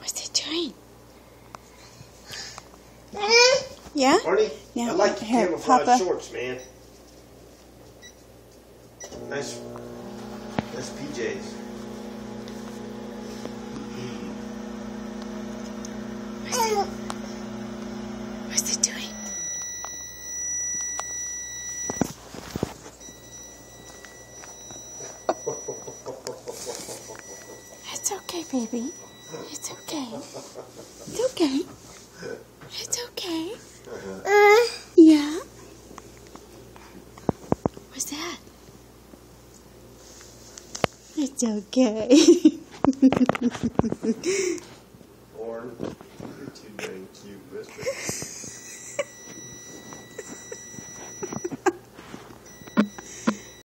What's it doing? Yeah? Arnie, Yeah. I like your Here, camouflage Papa. shorts, man. Nice PJs. What's it doing? It's okay, baby. It's okay. It's okay. It's okay. Yeah? What's that? It's okay. Orn, you're too dang cute, mister.